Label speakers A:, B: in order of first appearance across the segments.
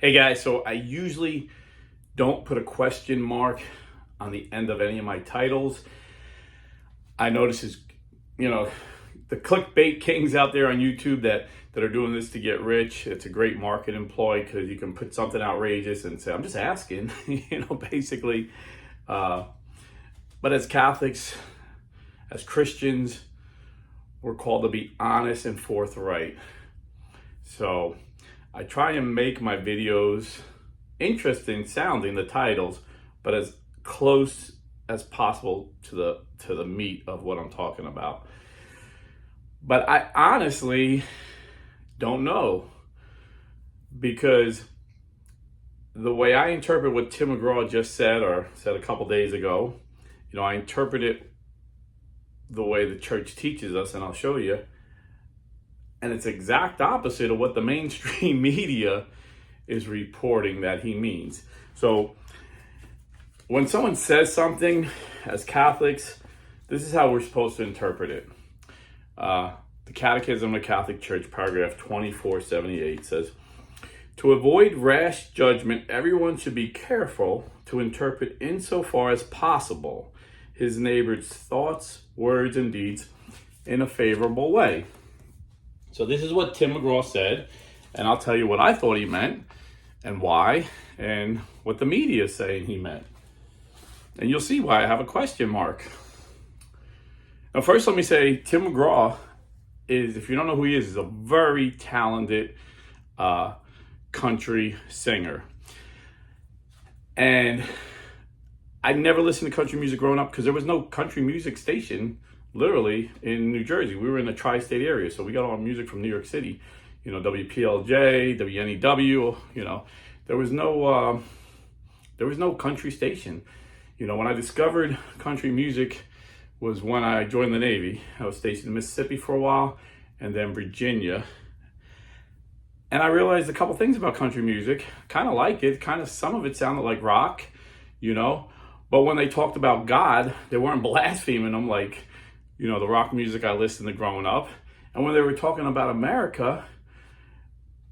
A: Hey guys, so I usually don't put a question mark on the end of any of my titles. I notice the clickbait kings out there on YouTube that are doing this to get rich. It's a great market employ because you can put something outrageous and say, I'm just asking, basically. But as Catholics, as Christians, we're called to be honest and forthright. So I try and make my videos interesting sounding, the titles, but as close as possible to the meat of what I'm talking about. But I honestly don't know, because the way I interpret what Tim Mcgraw just said, or said a couple days ago, I interpret it the way the church teaches us, and I'll show you. And it's exact opposite of what the mainstream media is reporting that he means. So when someone says something, as Catholics, this is how we're supposed to interpret it. The Catechism of the Catholic Church, paragraph 2478 says, to avoid rash judgment, everyone should be careful to interpret insofar as possible his neighbor's thoughts, words, and deeds in a favorable way. So this is what Tim Mcgraw said, and I'll tell you what I thought he meant and why, and what the media is saying he meant. And you'll see why I have a question mark. Now first let me say, Tim Mcgraw is, if you don't know who he is a very talented country singer. And I never listened to country music growing up because there was no country music station literally in New Jersey. We were in the tri-state area, so we got all our music from New York City. WPLJ, WNEW. There was no country station. When I discovered country music was when I joined the Navy. I was stationed in Mississippi for a while, and then Virginia. And I realized a couple things about country music. Kind of like it. Some of it sounded like rock, But when they talked about God, they weren't blaspheming them like, the rock music I listened to growing up. And when they were talking about America,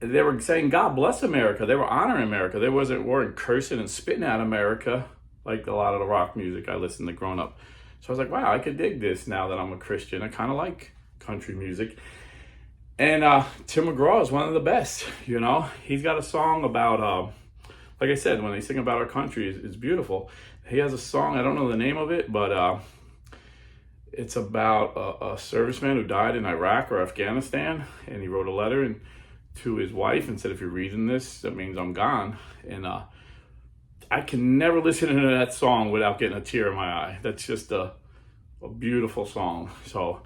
A: they were saying, God bless America. They were honoring America. They weren't cursing and spitting at America like a lot of the rock music I listened to growing up. So I was like, wow, I could dig this now that I'm a Christian. I kind of like country music. And Tim Mcgraw is one of the best, He's got a song about, like I said, when they sing about our country, it's beautiful. He has a song, I don't know the name of it, but it's about a serviceman who died in Iraq or Afghanistan, and he wrote a letter to his wife and said, if you're reading this, that means I'm gone. And I can never listen to that song without getting a tear in my eye. That's just a beautiful song. So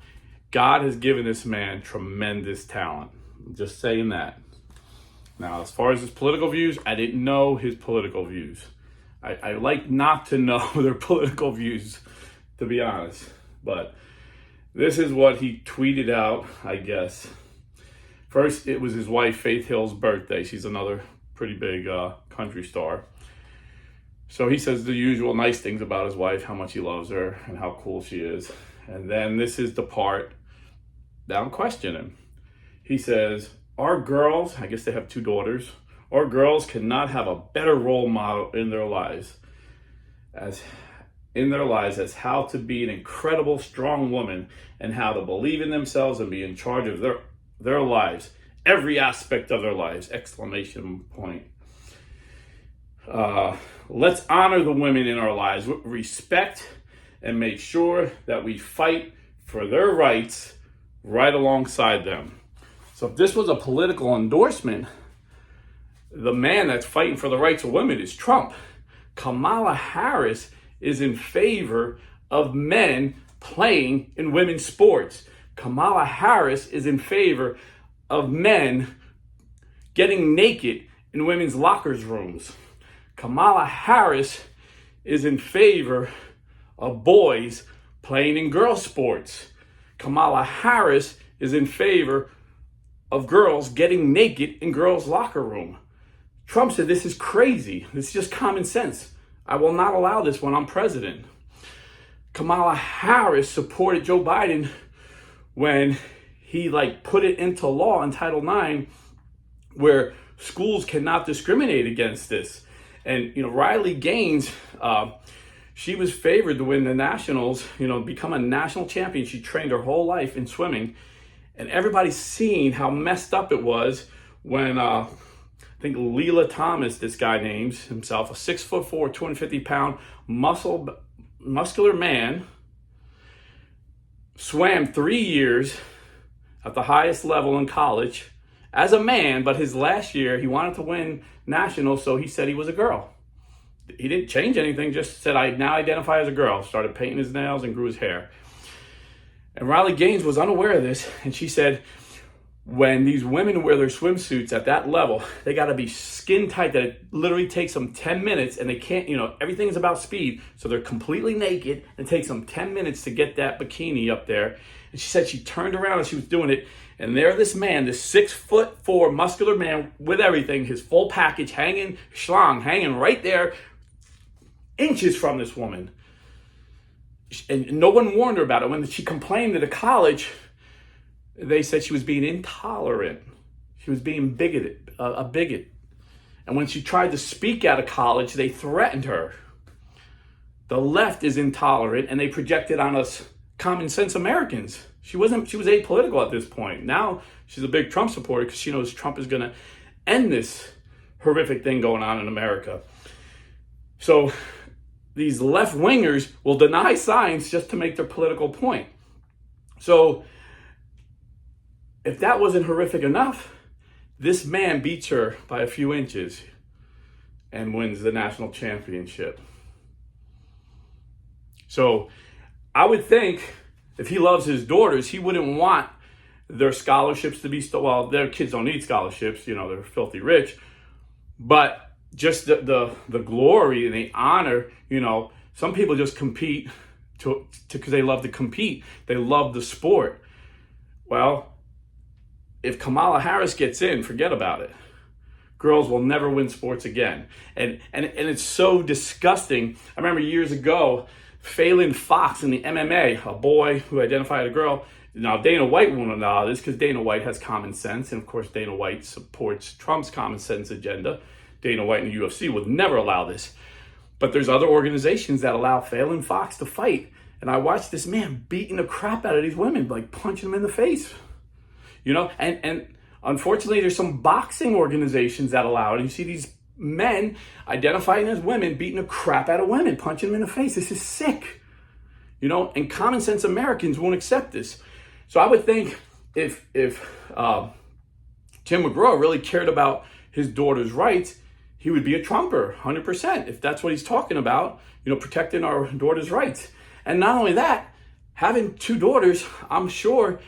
A: God has given this man tremendous talent. I'm just saying that. Now, as far as his political views, I didn't know his political views. I like not to know their political views, to be honest. But this is what he tweeted out, I guess. First, it was his wife, Faith Hill's birthday. She's another pretty big country star. So he says the usual nice things about his wife, how much he loves her and how cool she is. And then this is the part that I'm questioning. He says, our girls, I guess they have 2 daughters, our girls cannot have a better role model in their lives as how to be an incredible, strong woman and how to believe in themselves and be in charge of their lives, every aspect of their lives, exclamation point. Let's honor the women in our lives with respect and make sure that we fight for their rights right alongside them. So if this was a political endorsement, the man that's fighting for the rights of women is Trump. Kamala Harris is in favor of men playing in women's sports. Kamala Harris is in favor of men getting naked in women's lockers rooms. Kamala Harris is in favor of boys playing in girls' sports. Kamala Harris is in favor of girls getting naked in girls' locker room. Trump said, this is crazy. This is just common sense. I will not allow this when I'm president. Kamala Harris supported Joe Biden when he put it into law in Title IX, where schools cannot discriminate against this. And, Riley Gaines, she was favored to win the nationals, become a national champion. She trained her whole life in swimming. And everybody's seen how messed up it was when, I think Leela Thomas, this guy names himself, a 6'4", 250-pound muscular man, swam 3 years at the highest level in college as a man, but his last year he wanted to win nationals, so he said he was a girl. He didn't change anything, just said, I now identify as a girl. Started painting his nails and grew his hair. And Riley Gaines was unaware of this, and she said, when these women wear their swimsuits at that level, they got to be skin tight, that it literally takes them 10 minutes, and they can't, everything is about speed, so they're completely naked, and it takes them 10 minutes to get that bikini up there. And she said she turned around as she was doing it, and there this man, this 6'4" muscular man with everything, his full package hanging right there, inches from this woman. And no one warned her about it. When she complained to the college, they said she was being intolerant. She was being bigoted, a bigot. And when she tried to speak out of college, they threatened her. The left is intolerant, and they projected on us common sense Americans. She was apolitical at this point. Now she's a big Trump supporter because she knows Trump is going to end this horrific thing going on in America. So these left-wingers will deny science just to make their political point. So if that wasn't horrific enough, this man beats her by a few inches and wins the national championship. So I would think if he loves his daughters, he wouldn't want their scholarships to be well, their kids don't need scholarships, they're filthy rich. But just the glory and the honor, some people just compete because they love to compete. They love the sport. Well, if Kamala Harris gets in, forget about it. Girls will never win sports again. And it's so disgusting. I remember years ago, Phelan Fox in the MMA, a boy who identified a girl. Now, Dana White won't allow this because Dana White has common sense. And of course, Dana White supports Trump's common sense agenda. Dana White and the UFC would never allow this. But there's other organizations that allow Phelan Fox to fight. And I watched this man beating the crap out of these women, like punching them in the face. And unfortunately, there's some boxing organizations that allow it. And you see these men identifying as women beating the crap out of women, punching them in the face. This is sick. And common sense Americans won't accept this. So I would think if Tim Mcgraw really cared about his daughter's rights, he would be a Trumper, 100%, if that's what he's talking about, protecting our daughter's rights. And not only that, having 2 daughters, I'm sure,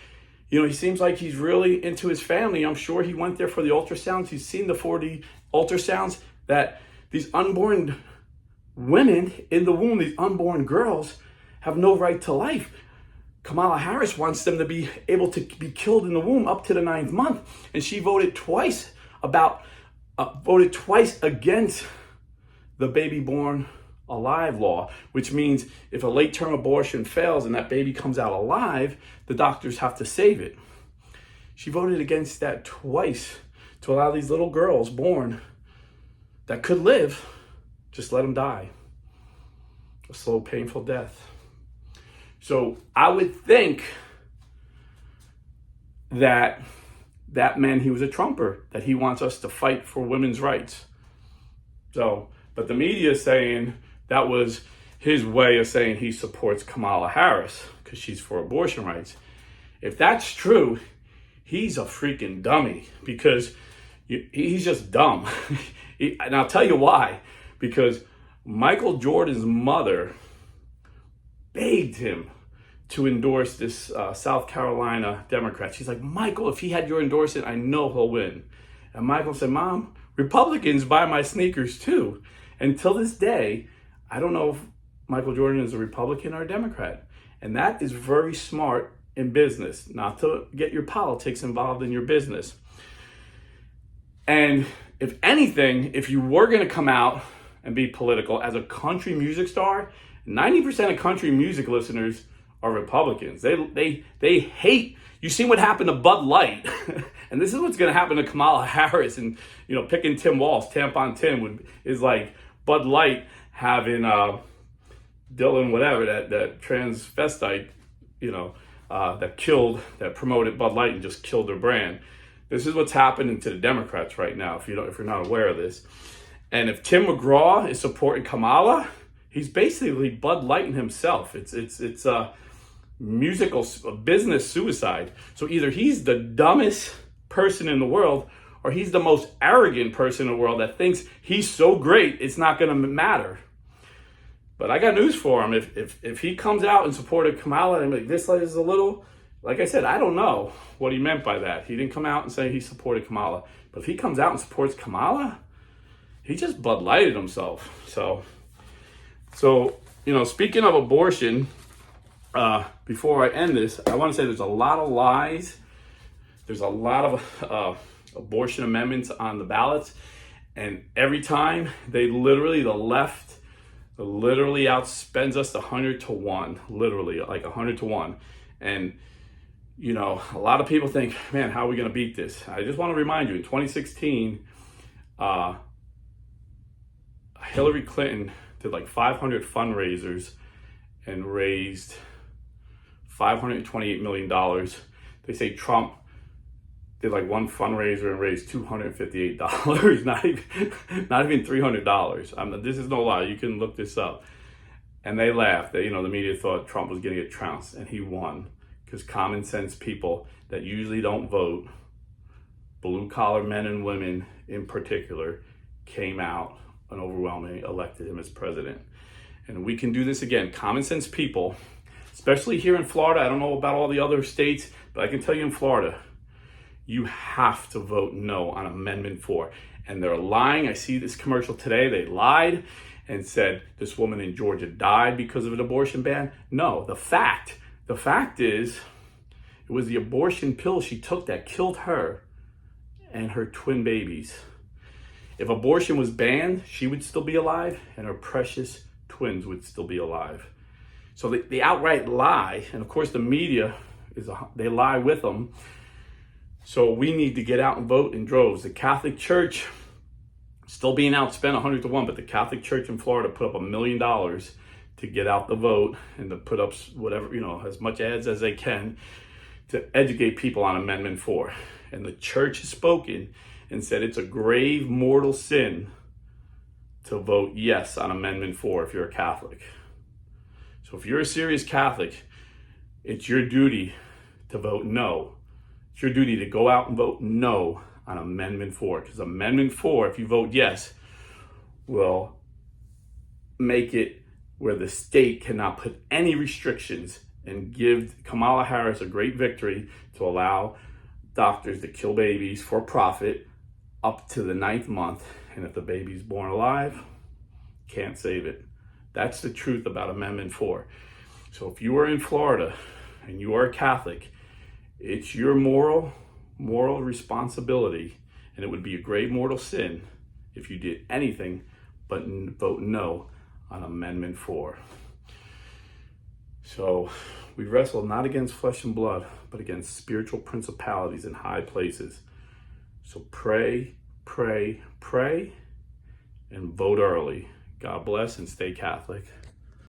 A: he seems like he's really into his family. I'm sure he went there for the ultrasounds. He's seen the 4D ultrasounds that these unborn women in the womb, these unborn girls, have no right to life. Kamala Harris wants them to be able to be killed in the womb up to the 9th month. And she voted twice against the baby born alive law, which means if a late-term abortion fails and that baby comes out alive, the doctors have to save it. She voted against that twice to allow these little girls born that could live, just let them die. A slow, painful death. So I would think that meant he was a Trumper, that he wants us to fight for women's rights. But the media is saying that was his way of saying he supports Kamala Harris because she's for abortion rights. If that's true, he's a freaking dummy because he's just dumb. And I'll tell you why. Because Michael Jordan's mother begged him to endorse this South Carolina Democrat. She's like, Michael, if he had your endorsement, I know he'll win. And Michael said, Mom, Republicans buy my sneakers too. And till this day, I don't know if Michael Jordan is a Republican or a Democrat. And that is very smart in business, not to get your politics involved in your business. And if anything, if you were going to come out and be political as a country music star, 90% of country music listeners are Republicans. They hate. You see what happened to Bud Light, and this is what's going to happen to Kamala Harris. And picking Tim Walsh, Tampon Tim, is like Bud Light having Dylan whatever, that transvestite, that promoted Bud Light and just killed their brand. This is what's happening to the Democrats right now. If you're not aware of this, and if Tim Mcgraw is supporting Kamala, he's basically Bud Lighting himself. It's a business suicide. So either he's the dumbest person in the world, or he's the most arrogant person in the world that thinks he's so great it's not going to matter. But I got news for him. If he comes out and supported Kamala and like this is a little, like I said, I don't know what he meant by that. He didn't come out and say he supported Kamala. But if he comes out and supports Kamala, he just Bud Lighted himself. So speaking of abortion, before I end this, I want to say there's a lot of lies. There's a lot of abortion amendments on the ballots. And every time the left literally outspends us 100 to 1, literally like 100 to 1. And, a lot of people think, man, how are we going to beat this? I just want to remind you, in 2016, Hillary Clinton did like 500 fundraisers and raised $528 million. They say Trump did like one fundraiser and raised $258, not even $300. This is no lie. You can look this up. And they laughed. The media thought Trump was getting a trounce, and he won because common sense people that usually don't vote, blue collar men and women in particular, came out and overwhelmingly elected him as president. And we can do this again. Common sense people, especially here in Florida. I don't know about all the other states, but I can tell you in Florida, you have to vote no on Amendment 4. And they're lying. I see this commercial today. They lied and said this woman in Georgia died because of an abortion ban. No, the fact is it was the abortion pill she took that killed her and her twin babies. If abortion was banned, she would still be alive and her precious twins would still be alive. So the outright lie, and of course the media, they lie with them. So we need to get out and vote in droves. The Catholic Church, still being outspent 100 to 1, but the Catholic Church in Florida put up $1 million to get out the vote and to put up whatever, as much ads as they can to educate people on Amendment 4. And the church has spoken and said it's a grave mortal sin to vote yes on Amendment 4 if you're a Catholic. So if you're a serious Catholic, it's your duty to vote no. It's your duty to go out and vote no on Amendment 4, because Amendment 4, if you vote yes, will make it where the state cannot put any restrictions and give Kamala Harris a great victory to allow doctors to kill babies for profit up to the 9th month. And if the baby's born alive, can't save it. That's the truth about Amendment 4. So if you are in Florida and you are a Catholic, it's your moral responsibility, and it would be a grave mortal sin if you did anything but vote no on Amendment 4. So we wrestle not against flesh and blood, but against spiritual principalities in high places. So pray, pray, pray, and vote early. God bless and stay Catholic.